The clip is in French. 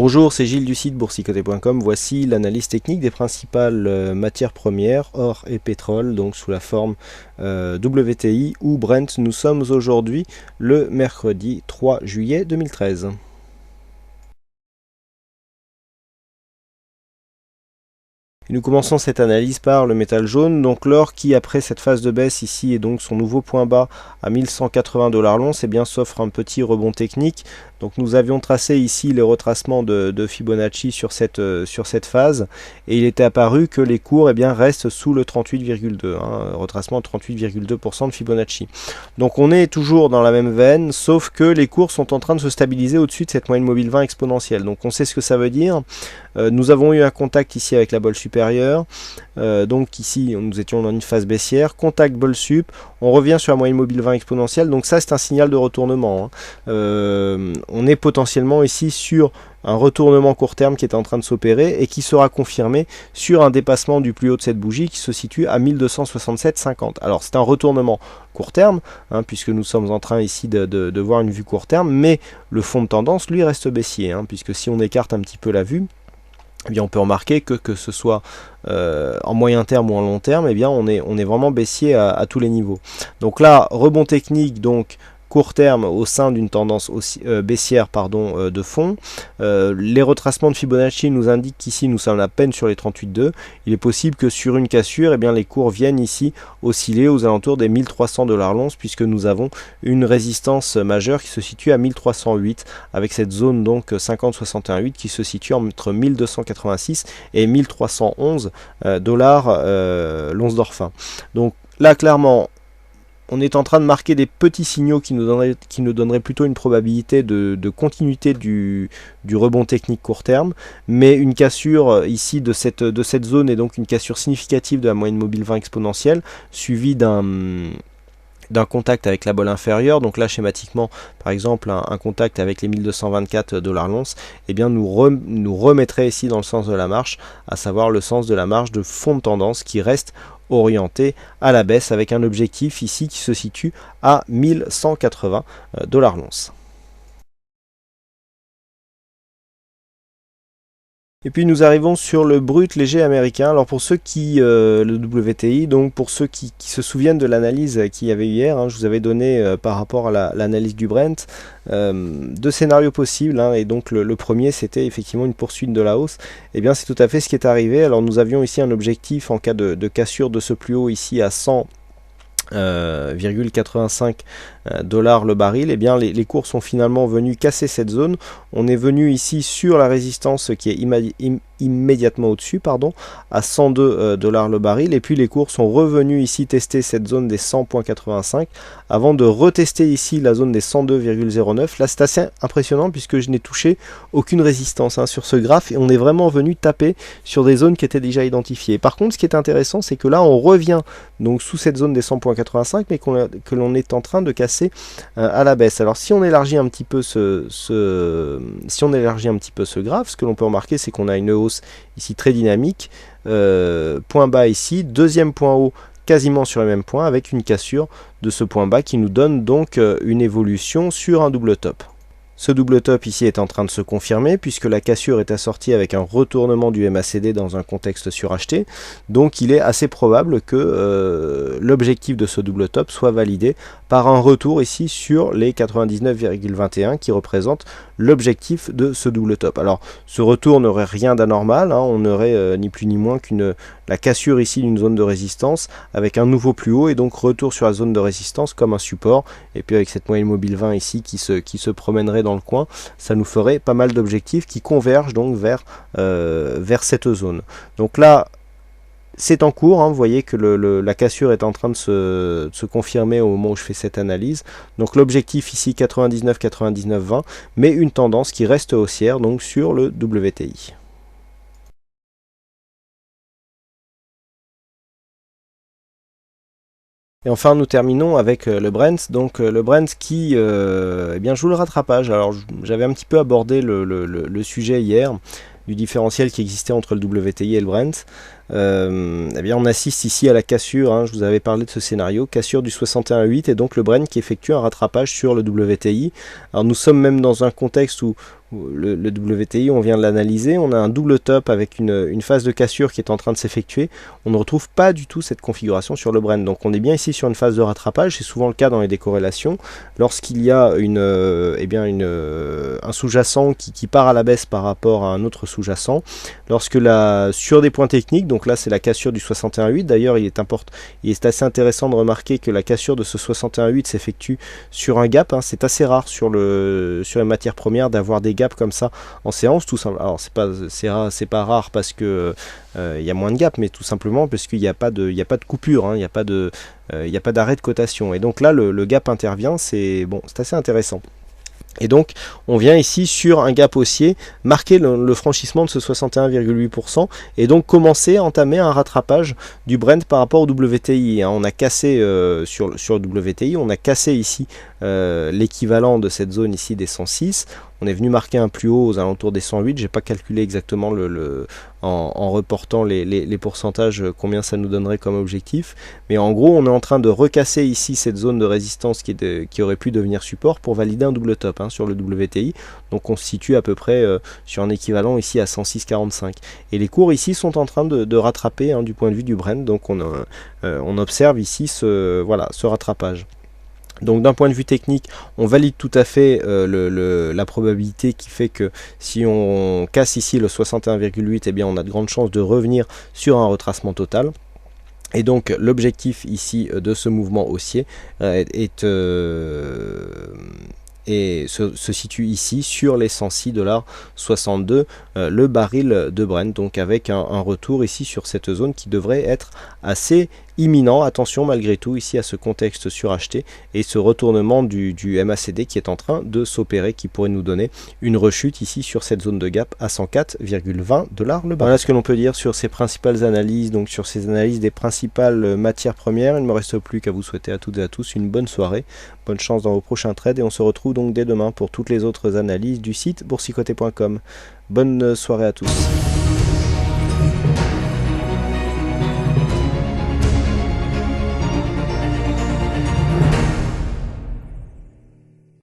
Bonjour, c'est Gilles du site boursicoté.com. Voici l'analyse technique des principales matières premières, or et pétrole, donc sous la forme WTI ou Brent. Nous sommes aujourd'hui le mercredi 3 juillet 2013. Nous commençons cette analyse par le métal jaune, donc l'or qui après cette phase de baisse ici et donc son nouveau point bas à 1180 $ l'once, et bien s'offre un petit rebond technique. Donc nous avions tracé ici les retracements de Fibonacci sur cette phase, et il était apparu que les cours restent sous le 38,2, retracement de 38,2% de Fibonacci. Donc on est toujours dans la même veine, sauf que les cours sont en train de se stabiliser au-dessus de cette moyenne mobile 20 exponentielle. Donc on sait ce que ça veut dire. Nous avons eu un contact ici avec la bolle supérieure, donc ici nous étions dans une phase baissière, contact bolle sup, on revient sur la moyenne mobile 20 exponentielle, donc ça c'est un signal de retournement. On est potentiellement ici sur un retournement court terme qui est en train de s'opérer et qui sera confirmé sur un dépassement du plus haut de cette bougie qui se situe à 1267,50. Alors c'est un retournement court terme, puisque nous sommes en train ici de voir une vue court terme, mais le fond de tendance lui reste baissier, puisque si on écarte un petit peu la vue, eh bien on peut remarquer que ce soit en moyen terme ou en long terme, eh bien on est vraiment baissier à tous les niveaux. Donc là, rebond technique, donc court terme au sein d'une tendance aussi, baissière de fond. Les retracements de Fibonacci nous indiquent qu'ici nous sommes à peine sur les 38,2. Il est possible que sur une cassure, eh bien, les cours viennent ici osciller aux alentours des 1300 $ l'once, puisque nous avons une résistance majeure qui se situe à 1308, avec cette zone donc 50-61,8 qui se situe entre 1286 et 1311 $ l'once d'or fin. Donc là clairement on est en train de marquer des petits signaux qui nous donneraient plutôt une probabilité de continuité du rebond technique court terme, mais une cassure ici de cette zone est donc une cassure significative de la moyenne mobile 20 exponentielle, suivie d'un contact avec la bolle inférieure. Donc là schématiquement par exemple un contact avec les 1224 $ l'once, eh bien nous remettrait ici dans le sens de la marche, à savoir le sens de la marche de fond de tendance qui reste orienté à la baisse, avec un objectif ici qui se situe à 1180 $ l'once. Et puis nous arrivons sur le brut léger américain. Alors pour ceux qui, le WTI, donc pour ceux qui se souviennent de l'analyse qu'il y avait hier, je vous avais donné par rapport à l'analyse du Brent, deux scénarios possibles, et donc le premier c'était effectivement une poursuite de la hausse. Et bien c'est tout à fait ce qui est arrivé. Alors nous avions ici un objectif en cas de cassure de ce plus haut ici à 100,85 $ le baril. Et bien les cours sont finalement venus casser cette zone. On est venu ici sur la résistance qui est immédiatement au-dessus, à 102 $ le baril, et puis les cours sont revenus ici tester cette zone des 100,85 avant de retester ici la zone des 102,09. Là c'est assez impressionnant puisque je n'ai touché aucune résistance sur ce graphe, et on est vraiment venu taper sur des zones qui étaient déjà identifiées. Par contre ce qui est intéressant, c'est que là on revient donc sous cette zone des 100,85, mais que l'on est en train de casser à la baisse. Alors si on élargit un petit peu ce graphe, ce que l'on peut remarquer, c'est qu'on a une hausse ici très dynamique, point bas ici, deuxième point haut quasiment sur le même point, avec une cassure de ce point bas qui nous donne donc une évolution sur un double top. Ce double top ici est en train de se confirmer puisque la cassure est assortie avec un retournement du MACD dans un contexte suracheté. Donc il est assez probable que l'objectif de ce double top soit validé par un retour ici sur les 99,21 qui représente l'objectif de ce double top. Alors ce retour n'aurait rien d'anormal, on aurait ni plus ni moins la cassure ici d'une zone de résistance avec un nouveau plus haut, et donc retour sur la zone de résistance comme un support, et puis avec cette moyenne mobile 20 ici qui se promènerait dans le coin, ça nous ferait pas mal d'objectifs qui convergent donc vers cette zone. Donc là c'est en cours, vous voyez que la cassure est en train de se confirmer au moment où je fais cette analyse. Donc l'objectif ici 99,99,20, mais une tendance qui reste haussière donc sur le WTI. Et enfin nous terminons avec le Brent, donc le Brent qui joue le rattrapage. Alors j'avais un petit peu abordé le sujet hier du différentiel qui existait entre le WTI et le Brent. eh bien on assiste ici à la cassure, hein, je vous avais parlé de ce scénario, cassure du 61.8 et donc le Brent qui effectue un rattrapage sur le WTI. Alors nous sommes même dans un contexte où le WTI, on vient de l'analyser, on a un double top avec une phase de cassure qui est en train de s'effectuer. On ne retrouve pas du tout cette configuration sur le Brent. Donc on est bien ici sur une phase de rattrapage, c'est souvent le cas dans les décorrélations. Lorsqu'il y a un sous-jacent qui part à la baisse par rapport à un autre sous-jacent, lorsque sur des points techniques, donc là c'est la cassure du 61.8, d'ailleurs il est assez intéressant de remarquer que la cassure de ce 61.8 s'effectue sur un gap, hein. C'est assez rare sur les matières premières d'avoir des gaps comme ça en séance, tout simplement. Alors c'est pas rare parce que il y a moins de gap, mais tout simplement parce qu'il n'y a pas de coupure, hein, il n'y a pas d'arrêt de cotation. Et donc là le gap intervient, c'est assez intéressant. Et donc on vient ici sur un gap haussier marquer le franchissement de ce 61,8% et donc commencer à entamer un rattrapage du Brent par rapport au WTI, hein. On a cassé sur le WTI, on a cassé ici l'équivalent de cette zone ici des 106. On est venu marquer un plus haut aux alentours des 108. J'ai pas calculé exactement en reportant les pourcentages combien ça nous donnerait comme objectif. Mais en gros, on est en train de recasser ici cette zone de résistance qui aurait pu devenir support pour valider un double top, hein, sur le WTI. Donc on se situe à peu près sur un équivalent ici à 106,45. Et les cours ici sont en train de rattraper, hein, du point de vue du Brent. Donc on observe ici ce rattrapage. Donc d'un point de vue technique, on valide tout à fait la probabilité qui fait que si on casse ici le 61,8, eh bien on a de grandes chances de revenir sur un retracement total. Et donc l'objectif ici de ce mouvement haussier se situe ici sur les 106,62 $, le baril de Brent, donc avec un retour ici sur cette zone qui devrait être assez imminent. Attention malgré tout ici à ce contexte suracheté et ce retournement du MACD qui est en train de s'opérer, qui pourrait nous donner une rechute ici sur cette zone de gap à 104,20 $ le baril. Voilà ce que l'on peut dire sur ces principales analyses, donc sur ces analyses des principales matières premières. Il ne me reste plus qu'à vous souhaiter à toutes et à tous une bonne soirée, bonne chance dans vos prochains trades et on se retrouve donc dès demain pour toutes les autres analyses du site boursicoté.com. Bonne soirée à tous.